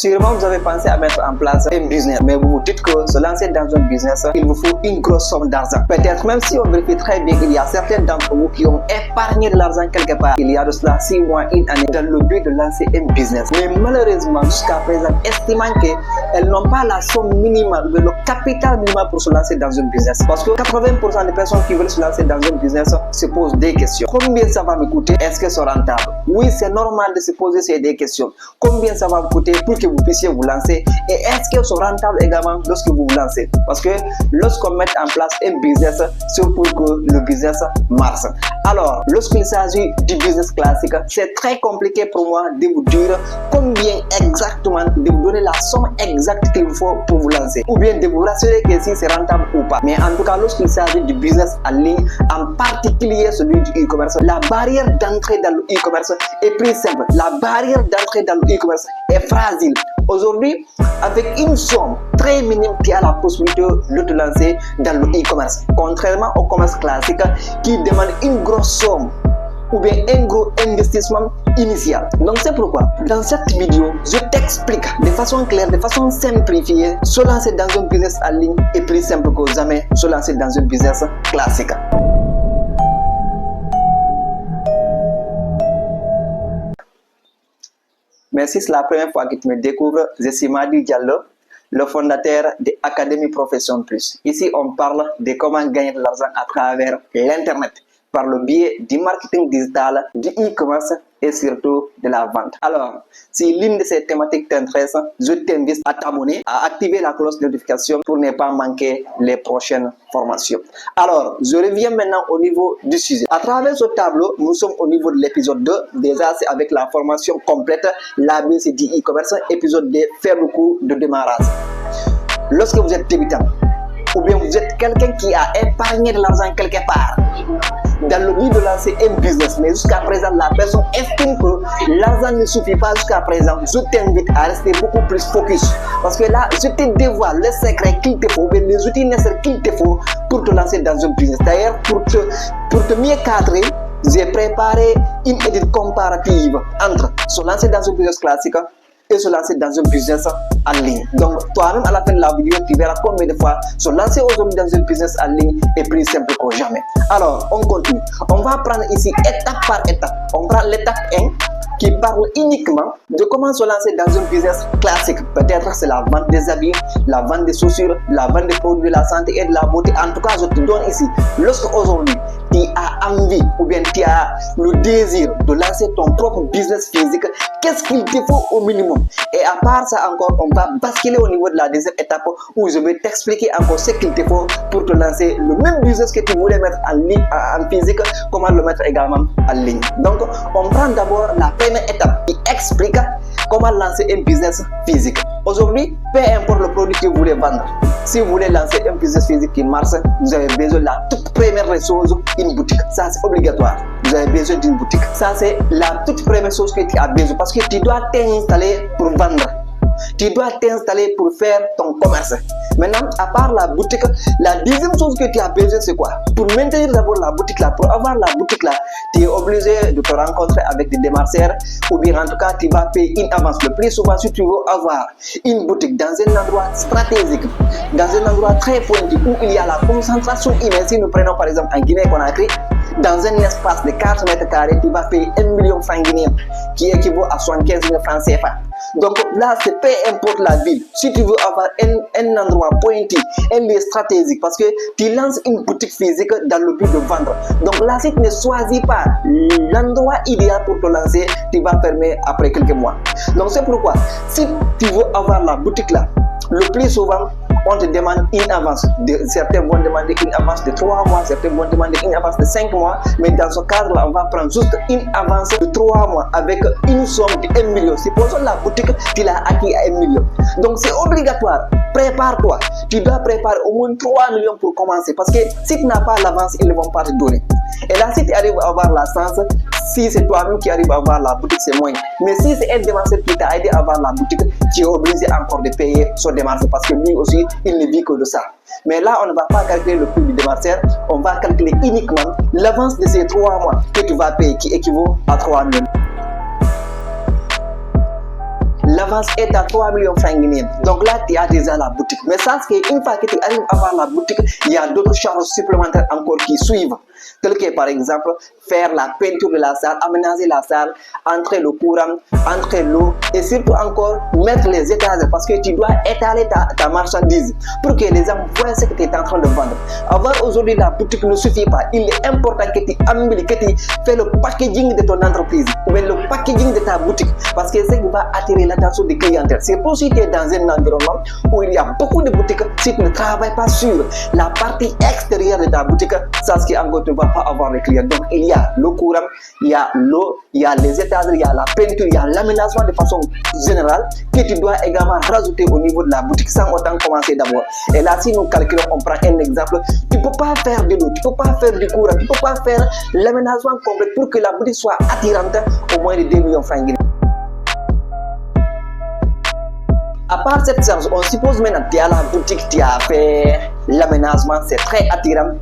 Sûrement, vous avez pensé à mettre en place un business, mais vous vous dites que se lancer dans un business, il vous faut une grosse somme d'argent. Peut-être même si on vérifie très bien, il y a certains d'entre vous qui ont épargné de l'argent quelque part. Il y a de cela 6 mois, une année, dans le but de lancer un business. Mais malheureusement, jusqu'à présent, estimant qu'elles n'ont pas la somme minimale, le capital minimal pour se lancer dans un business. Parce que 80% des personnes qui veulent se lancer dans un business se posent des questions. Combien ça va me coûter? Est-ce que c'est rentable? Oui, c'est normal de se poser ces deux questions. Combien ça va me coûter pour que vous puissiez vous lancer? Et est-ce que c'est rentable également lorsque vous vous lancez? Parce que lorsqu'on met en place un business, c'est pour que le business marche. Alors, lorsqu'il s'agit du business classique, c'est très compliqué pour moi de vous dire combien exactement, de vous donner la somme exacte qu'il vous faut pour vous lancer. Ou bien de vous rassurer que si c'est rentable ou pas. Mais en tout cas, lorsqu'il s'agit du business en ligne, en particulier celui du e-commerce, la barrière d'entrée dans le e-commerce est plus simple. La barrière d'entrée dans le e-commerce est fragile. Aujourd'hui, avec une somme très minime, tu as la possibilité de te lancer dans le e-commerce. Contrairement au commerce classique qui demande une grosse somme ou bien un gros investissement initial. Donc c'est pourquoi dans cette vidéo, je t'explique de façon claire, de façon simplifiée, se lancer dans un business en ligne est plus simple que jamais se lancer dans un business classique. Mais si c'est la première fois que tu me découvres, je suis Madi Diallo, le fondateur de Académie Profession Plus. Ici, on parle de comment gagner de l'argent à travers l'Internet, par le biais du marketing digital, du e-commerce et surtout de la vente. Alors, si l'une de ces thématiques t'intéresse, je t'invite à t'abonner, à activer la cloche de notification pour ne pas manquer les prochaines formations. Alors, je reviens maintenant au niveau du sujet. À travers ce tableau, nous sommes au niveau de l'épisode 2. Déjà, c'est avec la formation complète, l'ABC du e-commerce, épisode 2, faire le coup de démarrage. Lorsque vous êtes débutant, ou bien vous êtes quelqu'un qui a épargné de l'argent quelque part, dans le but de lancer un business, mais jusqu'à présent, la personne estime que l'argent ne suffit pas jusqu'à présent. Je t'invite à rester beaucoup plus focus. Parce que là, je te dévoile les secrets qu'il te faut, les outils nécessaires qu'il te faut pour te lancer dans un business. D'ailleurs, pour te mieux cadrer, j'ai préparé une étude comparative entre se lancer dans un business classique et se lancer dans un business en ligne. Donc, toi-même, à la fin de la vidéo, tu verras combien de fois se lancer aujourd'hui dans un business en ligne est plus simple que jamais. Alors, on continue. On va prendre ici étape par étape. On prend l'étape 1 qui parle uniquement de comment se lancer dans un business classique. Peut-être c'est la vente des habits, la vente des chaussures, la vente des produits de la santé et de la beauté. En tout cas, je te donne ici, lorsque aujourd'hui tu as envie ou bien tu as le désir de lancer ton propre business physique, qu'est-ce qu'il te faut au minimum? Et à part ça encore, on va basculer au niveau de la deuxième étape où je vais t'expliquer encore ce qu'il te faut pour te lancer le même business que tu voulais mettre en ligne, en physique, comment le mettre également en ligne. Donc, on prend d'abord la première étape qui explique comment lancer un business physique. Aujourd'hui, peu importe le produit que vous voulez vendre, si vous voulez lancer un business physique qui marche, vous avez besoin de la toute première chose, une boutique. Ça, c'est obligatoire. Vous avez besoin d'une boutique. Ça, c'est la toute première chose que tu as besoin parce que tu dois t'installer pour vendre. Tu dois t'installer pour faire ton commerce. Maintenant, à part la boutique, la deuxième chose que tu as besoin, c'est quoi? Pour maintenir d'abord la boutique là, pour avoir la boutique là, tu es obligé de te rencontrer avec des démarcheurs ou bien en tout cas, tu vas payer une avance. Le plus souvent, si tu veux avoir une boutique dans un endroit stratégique, dans un endroit très pointu où il y a la concentration humaine, si nous prenons par exemple en Guinée-Conakry, dans un espace de 4 mètres carrés, tu vas payer 1 million de francs guinéens qui équivaut à 75 000 francs CFA. Donc là, c'est peu importe la ville. Si tu veux avoir un endroit pointu, un lieu stratégique, parce que tu lances une boutique physique dans le but de vendre. Donc là, si tu ne choisis pas l'endroit idéal pour te lancer, tu vas fermer après quelques mois. Donc c'est pourquoi, si tu veux avoir la boutique là, le plus souvent, on te demande une avance. Certains vont demander une avance de 3 mois, certains vont demander une avance de 5 mois. Mais dans ce cadre-là, on va prendre juste une avance de 3 mois avec une somme de 1 million. Supposons la boutique, tu l'as acquis à 1 million. Donc c'est obligatoire. Prépare-toi. Tu dois préparer au moins 3 millions pour commencer. Parce que si tu n'as pas l'avance, ils ne vont pas te donner. Et là, si tu arrives à avoir la chance, si c'est toi-même qui arrives à avoir la boutique, c'est moins. Mais si c'est un démarcheur qui t'a aidé à avoir la boutique, tu es obligé encore de payer son démarcheur parce que lui aussi, il ne vit que de ça. Mais là, on ne va pas calculer le prix du démarcheur, on va calculer uniquement l'avance de ces 3 mois que tu vas payer qui équivaut à 3 millions. l'avance est à 3 millions de francs guinéens. Donc là, tu as déjà la boutique. Mais ça, c'est qu'une fois que tu arrives à avoir la boutique, il y a d'autres charges supplémentaires encore qui suivent. Tel que par exemple, faire la peinture de la salle, aménager la salle, entrer le courant, entrer l'eau et surtout encore mettre les étagères parce que tu dois étaler ta marchandise pour que les gens voient ce que tu es en train de vendre. Avoir aujourd'hui la boutique ne suffit pas. Il est important que tu améliores, que tu fais le packaging de ton entreprise ou bien le packaging de ta boutique parce que c'est ce qui va attirer l'attention des clientèles. C'est pour si tu es dans un environnement où il y a beaucoup de boutiques, si tu ne travailles pas sur la partie extérieure de ta boutique, ça c'est encore tu ne vas pas avoir les clients. Donc il y a le courant, il y a l'eau, il y a les étagères, il y a la peinture, il y a l'aménagement de façon générale que tu dois également rajouter au niveau de la boutique sans autant commencer d'abord. Et là, si nous calculons, on prend un exemple, tu ne peux pas faire de l'eau, tu ne peux pas faire du courant, tu ne peux pas faire l'aménagement complet pour que la boutique soit attirante au moins de 2 millions de francs guinéens. À part cette charge, on suppose maintenant que tu as la boutique, tu as fait l'aménagement, c'est très attirant.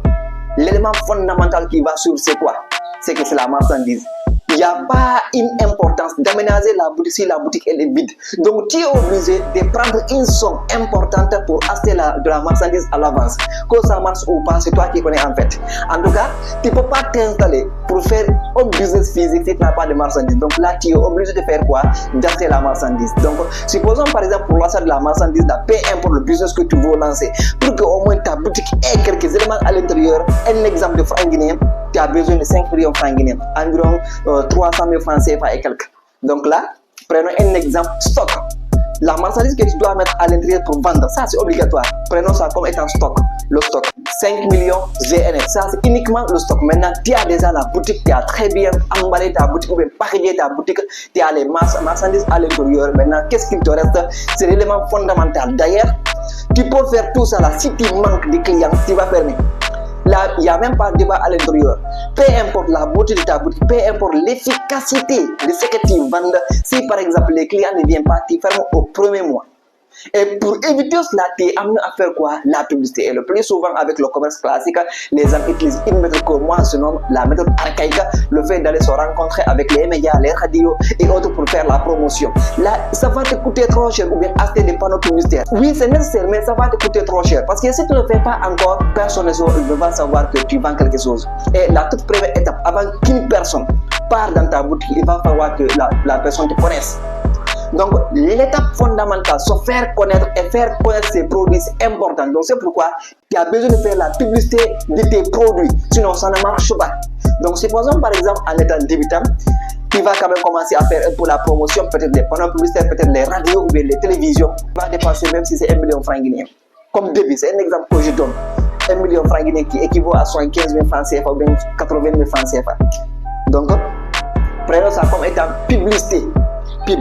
L'élément fondamental qui va suivre, c'est quoi? C'est que c'est la marchandise. Il n'y a pas une importance d'aménager la boutique si la boutique elle est vide. Donc tu es obligé de prendre une somme importante pour acheter de la marchandise à l'avance. Que ça marche ou pas, c'est toi qui connais en fait. En tout cas, tu ne peux pas t'installer pour faire un business physique si tu n'as pas de marchandise. Donc là, tu es obligé de faire quoi? D'acheter la marchandise. Donc, supposons par exemple pour l'achat de la marchandise, peu importe le business que tu veux lancer, pour que au moins ta boutique ait quelques éléments à l'intérieur. Un exemple de francs guinéens, tu as besoin de 5 millions de francs guinéens, environ 300 000 francs CFA et quelques. Donc là, prenons un exemple stock. La marchandise que tu dois mettre à l'intérieur pour vendre, ça c'est obligatoire. Prenons ça comme étant stock. Le stock, 5 millions GNF, ça c'est uniquement le stock. Maintenant, tu as déjà la boutique, tu as très bien emballé ta boutique ou bien packagé ta boutique, tu as les marchandises à l'intérieur. Maintenant, qu'est-ce qu'il te reste? C'est l'élément fondamental. D'ailleurs, tu peux faire tout ça là. Si tu manques de clients, tu vas fermer. Là, il n'y a même pas de débat à l'intérieur. Peu importe la beauté de ta boutique, peu importe l'efficacité de ce que tu vends. Si par exemple les clients ne viennent pas, tu fermes au premier mois. Et pour éviter cela, tu es amené à faire quoi? La publicité. Et le plus souvent avec le commerce classique, les gens utilisent une méthode que moi je nomme la méthode archaïque, le fait d'aller se rencontrer avec les médias, les radios et autres pour faire la promotion. Là, ça va te coûter trop cher ou bien acheter des panneaux publicitaires. Oui, c'est nécessaire, mais ça va te coûter trop cher. Parce que si tu ne le fais pas encore, personne ne va savoir que tu vends quelque chose. Et la toute première étape, avant qu'une personne part dans ta boutique, il va falloir que la personne te connaisse. Donc, l'étape fondamentale, se faire connaître et faire connaître ses produits, c'est important. Donc, c'est pourquoi tu as besoin de faire la publicité de tes produits. Sinon, ça ne marche pas. Donc, supposons par exemple, en étant débutant, tu vas quand même commencer à faire pour la promotion, peut-être des panneaux publicitaires, peut-être les radios ou bien les télévisions. Tu vas dépenser même si c'est 1 million de francs guinéens. Comme début, c'est un exemple que je donne. 1 million de francs guinéens qui équivaut à 75 000 francs CFA ou bien 80 000 francs CFA. Donc, prenons ça comme étant publicité. Pub.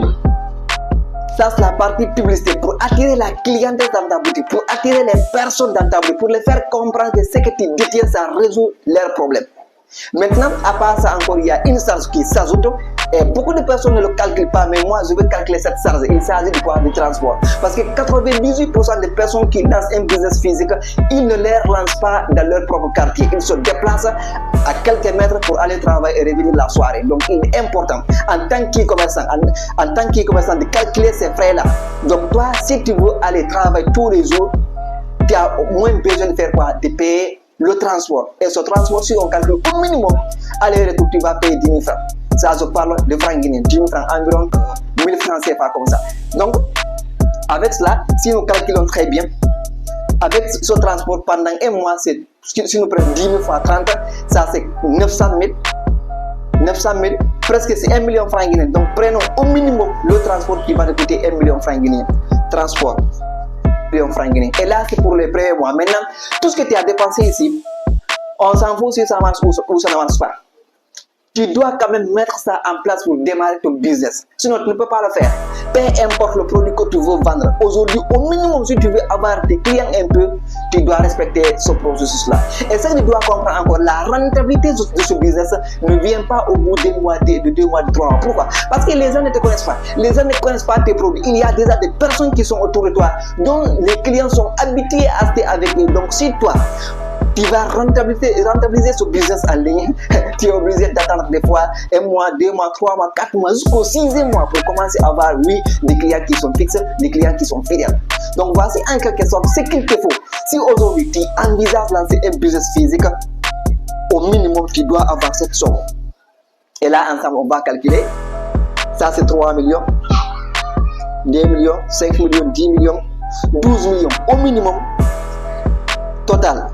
Ça, c'est la partie publicité pour attirer la clientèle dans ta boutique, pour attirer les personnes dans ta boutique, pour les faire comprendre que ce que tu détiens, ça résout leurs problèmes. Maintenant, à part ça encore, il y a une charge qui s'ajoute et beaucoup de personnes ne le calculent pas, mais moi je vais calculer cette charge. Il s'agit de quoi? Du transport. Parce que 98% des personnes qui lancent un business physique, ils ne les lancent pas dans leur propre quartier. Ils se déplacent à quelques mètres pour aller travailler et revenir la soirée. Donc il est important en tant qu'e-commerçant, de calculer ces frais-là. Donc toi, si tu veux aller travailler tous les jours, tu as au moins besoin de faire quoi? De payer le transport. Et ce transport, si on calcule au minimum, aller-retour, tu vas payer 10 000 francs. Ça, je parle de francs guinéens. 10 000 francs, environ 1000 francs CFA comme ça. Donc, avec cela, si nous calculons très bien, avec ce transport pendant un mois, si nous prenons 10 000 fois 30, ça c'est 900 000. 900 000, presque c'est 1 million de francs guinéens. Donc, prenons au minimum le transport qui va te coûter 1 million de francs guinéens. Transport. Et là, c'est pour les premiers mois. Maintenant, tout ce que tu as dépensé ici, on s'en fout si ça marche ou ça ne marche pas. Tu dois quand même mettre ça en place pour démarrer ton business. Sinon, tu ne peux pas le faire. Peu importe le produit que tu veux vendre. Aujourd'hui, au minimum, si tu veux avoir des clients un peu, tu dois respecter ce processus-là. Et ça, tu dois comprendre encore, la rentabilité de ce business ne vient pas au bout de 2 mois, de 2 mois, de 3 mois. Pourquoi? Parce que les gens ne te connaissent pas. Les gens ne connaissent pas tes produits. Il y a déjà des personnes qui sont autour de toi, dont les clients sont habitués à acheter avec eux. Donc, si toi, tu vas rentabiliser ce business en ligne. Tu es obligé d'attendre des fois 1 mois, 2 mois, 3 mois, 4 mois, jusqu'au 6e mois pour commencer à avoir, oui, des clients qui sont fixes, des clients qui sont fidèles. Donc voici en quelque sorte ce qu'il te faut. Si aujourd'hui tu envisages lancer un business physique, au minimum tu dois avoir cette somme. Et là ensemble on va calculer. Ça c'est 3 millions, 2 millions, 5 millions, 10 millions, 12 millions au minimum total.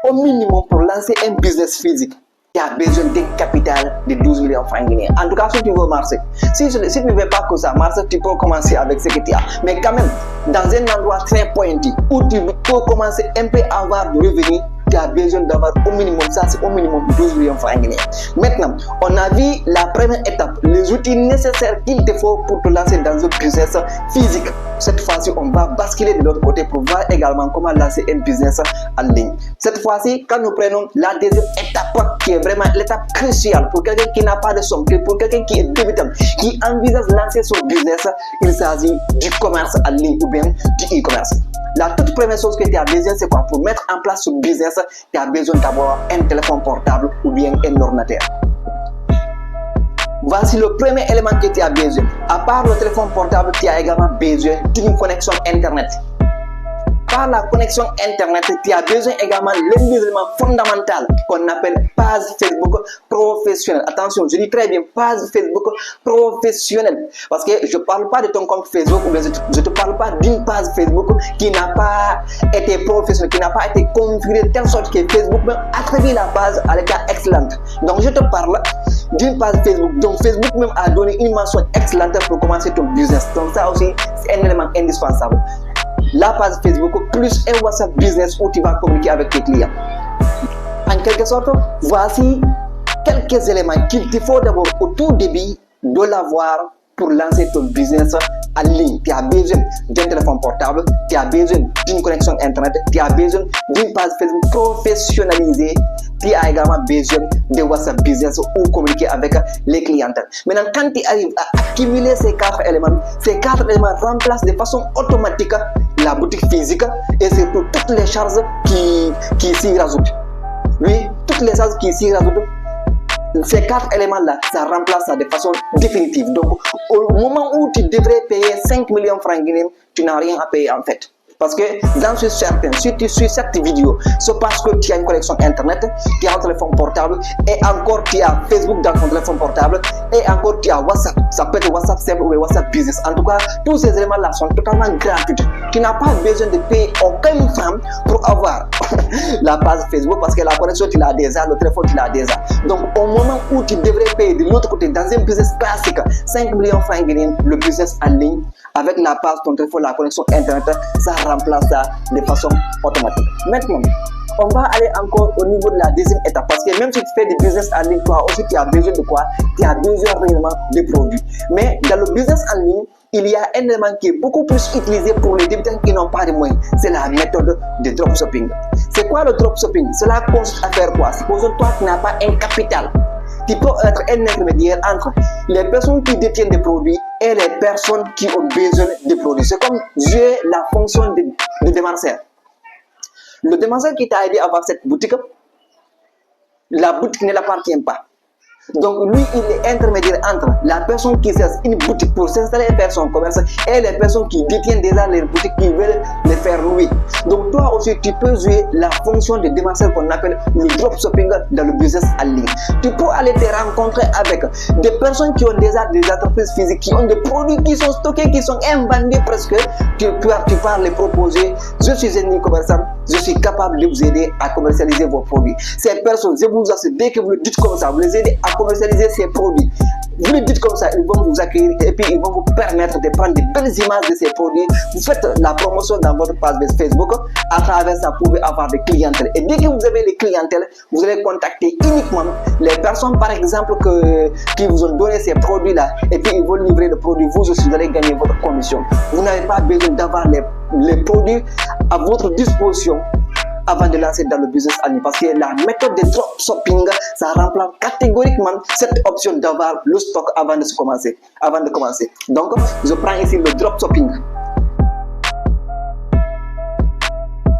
Au minimum pour lancer un business physique, tu as besoin d'un capital de 12 millions de francs guinéens. En tout cas, si tu veux marcher. Si tu ne veux pas que ça marche, tu peux commencer avec ce que tu as. Mais quand même, dans un endroit très pointu où tu peux commencer un peu à avoir du revenu, tu as besoin d'avoir au minimum, ça c'est au minimum 12 millions de francs guinéens. Maintenant, on a vu la première étape, les outils nécessaires qu'il te faut pour te lancer dans un business physique. Cette fois-ci, on va basculer de l'autre côté pour voir également comment lancer un business en ligne. Cette fois-ci, quand nous prenons la deuxième étape, qui est vraiment l'étape cruciale pour quelqu'un qui n'a pas de somme, pour quelqu'un qui est débutant, qui envisage de lancer son business, il s'agit du commerce en ligne ou bien du e-commerce. La toute première chose que tu as besoin, c'est quoi? Pour mettre en place ce business, tu as besoin d'avoir un téléphone portable ou bien un ordinateur. Voici le premier élément que tu as besoin. À part le téléphone portable, tu as également besoin d'une connexion Internet. Par la connexion Internet, tu as besoin également d'un élément fondamental qu'on appelle page Facebook professionnelle. Attention, je dis très bien page Facebook professionnelle. Parce que je ne parle pas de ton compte Facebook ou bien je ne te parle pas d'une page Facebook qui n'a pas été professionnelle, qui n'a pas été configurée de telle sorte que Facebook même attribue la page à l'état excellente. Donc je te parle d'une page Facebook. Donc Facebook même a donné une mention excellente pour commencer ton business. Donc ça aussi, c'est un élément indispensable. La page Facebook plus un WhatsApp business où tu vas communiquer avec tes clients. En quelque sorte, voici quelques éléments qu'il te faut d'abord au tout début de l'avoir pour lancer ton business en ligne. Tu as besoin d'un téléphone portable, tu as besoin d'une connexion Internet, tu as besoin d'une page Facebook professionnalisée, tu as également besoin de WhatsApp business ou communiquer avec les clients. Maintenant, quand tu arrives à accumuler ces 4 éléments remplacent de façon automatique la boutique physique et surtout toutes les charges qui s'y rajoutent. Oui, toutes les charges qui s'y rajoutent. Ces 4 éléments-là, ça remplace ça de façon définitive. Donc, au moment où tu devrais payer 5 millions de francs guinéens, tu n'as rien à payer en fait. Parce que j'en suis certain, si tu suis cette vidéo, c'est parce que tu as une connexion Internet, tu as un téléphone portable, et encore tu as Facebook dans ton téléphone portable, et encore tu as WhatsApp. Ça peut être WhatsApp simple ou WhatsApp business. En tout cas, tous ces éléments-là sont totalement gratuits. Tu n'as pas besoin de payer aucun franc pour avoir la page Facebook parce que la connexion tu l'as déjà, le téléphone tu l'as déjà. Donc au moment où tu devrais payer de l'autre côté dans un business classique 5 millions de francs guinéens, le business en ligne, avec la page, ton téléphone, la connexion Internet, ça remplace ça de façon automatique. Maintenant, on va aller encore au niveau de la deuxième étape parce que même si tu fais du business en ligne, toi aussi tu as besoin de quoi? Tu as besoin réellement de produits. Mais dans le business en ligne, il y a un élément qui est beaucoup plus utilisé pour les débutants qui n'ont pas de moyens. C'est la méthode de dropshipping. C'est quoi le dropshipping? Cela consiste à faire quoi? Supposons toi tu n'as pas un capital. Tu peux être un intermédiaire entre les personnes qui détiennent des produits et les personnes qui ont besoin de produits. C'est comme jouer la fonction de démarcheur. Le démarcheur qui t'a aidé à avoir cette boutique, la boutique ne l'appartient pas. Donc lui, il est intermédiaire entre la personne qui cherche une boutique pour s'installer et faire son commerce et les personnes qui détiennent déjà les boutiques qui veulent les faire louer. Donc toi aussi, tu peux jouer la fonction de démarcheur qu'on appelle le dropshipping dans le business en ligne. Tu peux aller te rencontrer avec des personnes qui ont déjà des entreprises physiques, qui ont des produits qui sont stockés, qui sont invendus presque. Tu vas les proposer. Je suis un e-commerçant, je suis capable de vous aider à commercialiser vos produits. Ces personnes, je vous assure, dès que vous le dites comme ça, vous les aidez à commercialiser ces produits. Vous le dites comme ça, ils vont vous accueillir et puis ils vont vous permettre de prendre de belles images de ces produits. Vous faites la promotion dans votre page Facebook. À travers ça, vous pouvez avoir des clientèles. Et dès que vous avez les clientèles, vous allez contacter uniquement les personnes, par exemple, qui vous ont donné ces produits-là. Et puis ils vont livrer le produit. Vous aussi, vous allez gagner votre commission. Vous n'avez pas besoin d'avoir les produits à votre disposition avant de lancer dans le business en ligne. Parce que la méthode de dropshipping, ça remplace catégoriquement cette option d'avoir le stock avant de commencer. Donc, je prends ici le dropshipping.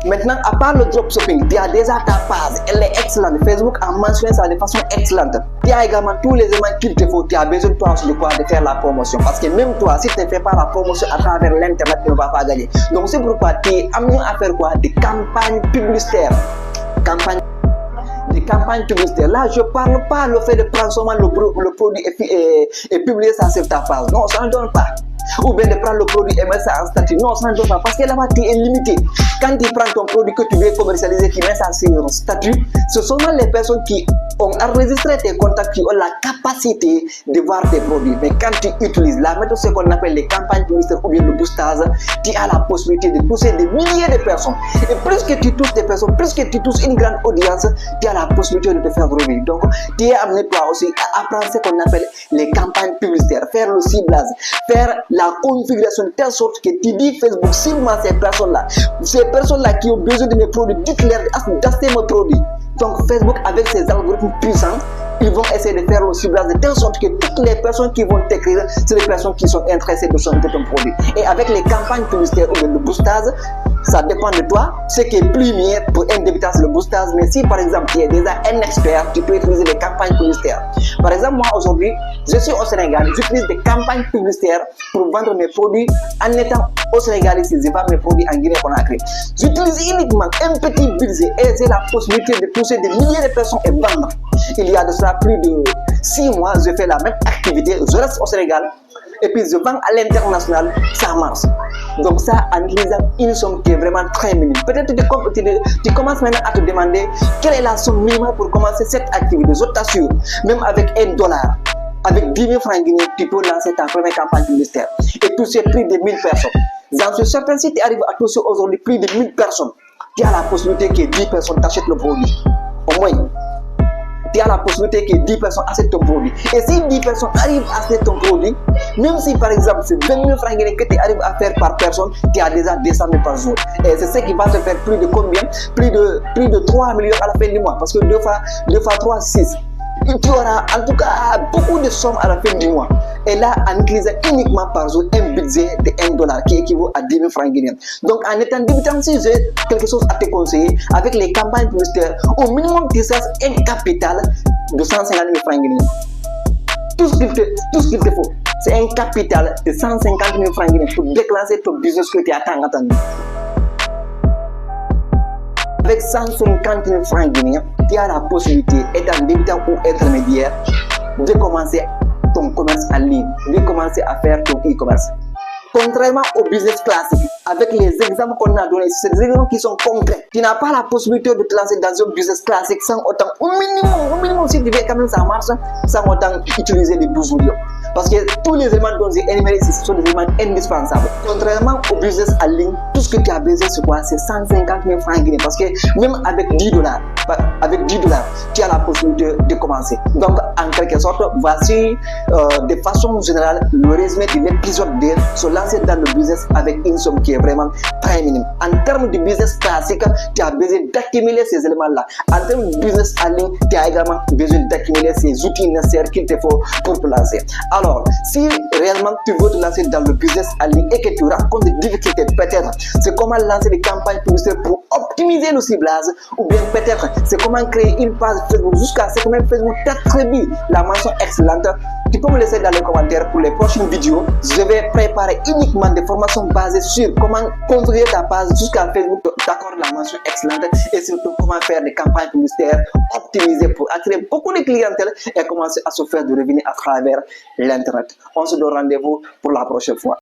Maintenant, à part le dropshipping, tu as déjà ta page, elle est excellente. Facebook a mentionné ça de façon excellente. Tu as également tous les éléments qu'il te faut. Tu as besoin toi de quoi de faire la promotion. Parce que même toi, si tu ne fais pas la promotion à travers l'internet, tu ne vas pas gagner. Donc c'est pourquoi tu es amené à faire quoi? Des campagnes publicitaires. Des campagnes publicitaires. Là, je ne parle pas le fait de prendre seulement le produit et publier ça sur ta page. Non, ça ne donne pas. Ou bien de prendre le produit et mettre ça en statut. Non, ça ne doit pas, parce que là-bas, tu es limité. Quand tu prends ton produit que tu veux commercialiser, tu mets ça sur un statut, ce sont les personnes qui ont enregistré tes contacts, qui ont la capacité de voir tes produits. Mais quand tu utilises la méthode, ce qu'on appelle les campagnes publicitaires ou bien le boostage, tu as la possibilité de toucher des milliers de personnes. Et plus que tu touches des personnes, plus que tu touches une grande audience, tu as la possibilité de te faire revenir. Donc, tu es amené toi aussi à apprendre ce qu'on appelle les campagnes publicitaires, faire le ciblage, faire la configuration de telle sorte que tu dis Facebook, cible-moi ces personnes-là qui ont besoin de mes produits, dites-leur d'acheter mes produits. Donc Facebook, avec ses algorithmes puissants, ils vont essayer de faire le ciblage de telle sorte que toutes les personnes qui vont t'écrire, c'est les personnes qui sont intéressées de changer ton produit. Et avec les campagnes publicitaires ou le boostage, ça dépend de toi. Ce qui est plus mieux pour un débutant, c'est le boostage. Mais si par exemple tu es déjà un expert, tu peux utiliser les campagnes publicitaires. Par exemple, moi aujourd'hui, je suis au Sénégal, j'utilise des campagnes publicitaires pour vendre mes produits en étant au Sénégal ici, je vends mes produits en Guinée-Conakry. J'utilise uniquement un petit budget et j'ai la possibilité de toucher des milliers de personnes et vendre. Il y a de cela plus de 6 mois, je fais la même activité, je reste au Sénégal et puis je vends à l'international, ça marche. Donc ça, en utilisant une somme qui est vraiment très minime. Peut-être tu commences maintenant à te demander quelle est la somme minimale pour commencer cette activité. Je t'assure, même avec $1, avec 10 000 francs guinéens, tu peux lancer ta première campagne publicitaire et toucher plus de 1000 personnes. J'en suis certain, si tu arrives à toucher aujourd'hui plus de 1000 personnes, tu as la possibilité que 10 personnes t'achètent le produit. Au moins, tu as la possibilité que 10 personnes achètent ton produit. Et si 10 personnes arrivent à acheter ton produit, même si par exemple c'est 20 000 francs que tu arrives à faire par personne, tu as déjà 200 000 par jour. Et c'est ce qui va te faire plus de combien? Plus de 3 millions à la fin du mois. Parce que 2 fois 3, 6. Tu auras en tout cas beaucoup de sommes à la fin du mois. Et là, en utilisant uniquement par jour un budget de $1 qui équivaut à 10 000 francs guinéens. Donc, en étant débutant, si j'ai quelque chose à te conseiller, avec les campagnes publicitaires, au minimum, tu cherches un capital de 150 000 francs guinéens. Tout ce qu'il te faut, c'est un capital de 150 000 francs guinéens pour déclencher ton business que tu as tant attendu. Avec 150 000 francs guinéens, tu as la possibilité, étant débutant ou intermédiaire, de commencer ton commerce en ligne, de commencer à faire ton e-commerce. Contrairement au business classique, avec les exemples qu'on a donnés, c'est des exemples qui sont concrets. Tu n'as pas la possibilité de te lancer dans un business classique sans autant, au minimum, si tu veux quand même ça marche, sans autant utiliser des 12 millions. Parce que tous les éléments dont j'ai énumérés ici, ce sont des éléments indispensables. Contrairement au business en ligne, tout ce que tu as besoin, c'est quoi? C'est 150 000 francs guinéens. Parce que même avec $10, tu as la possibilité de commencer. Donc, en quelque sorte, voici de façon générale le résumé de l'épisode 2 se lancer dans le business avec une somme qui est vraiment très minime. En termes de business classique, tu as besoin d'accumuler ces éléments-là. En termes de business en ligne, tu as également besoin d'accumuler ces outils nécessaires qu'il te faut pour te lancer. Alors, si réellement tu veux te lancer dans le business en ligne et que tu rencontres des difficultés, peut-être c'est comment lancer des campagnes publicitaires pour optimiser le ciblage, ou bien peut-être c'est comment créer une page Facebook jusqu'à ce que même Facebook t'attribue la mention excellente. Tu peux me laisser dans les commentaires pour les prochaines vidéos. Je vais préparer uniquement des formations basées sur comment configurer ta page jusqu'à Facebook t'accorde la mention excellente et surtout comment faire des campagnes publicitaires optimisées pour attirer beaucoup de clientèle et commencer à se faire de revenus à travers l'internet. On se donne rendez-vous pour la prochaine fois.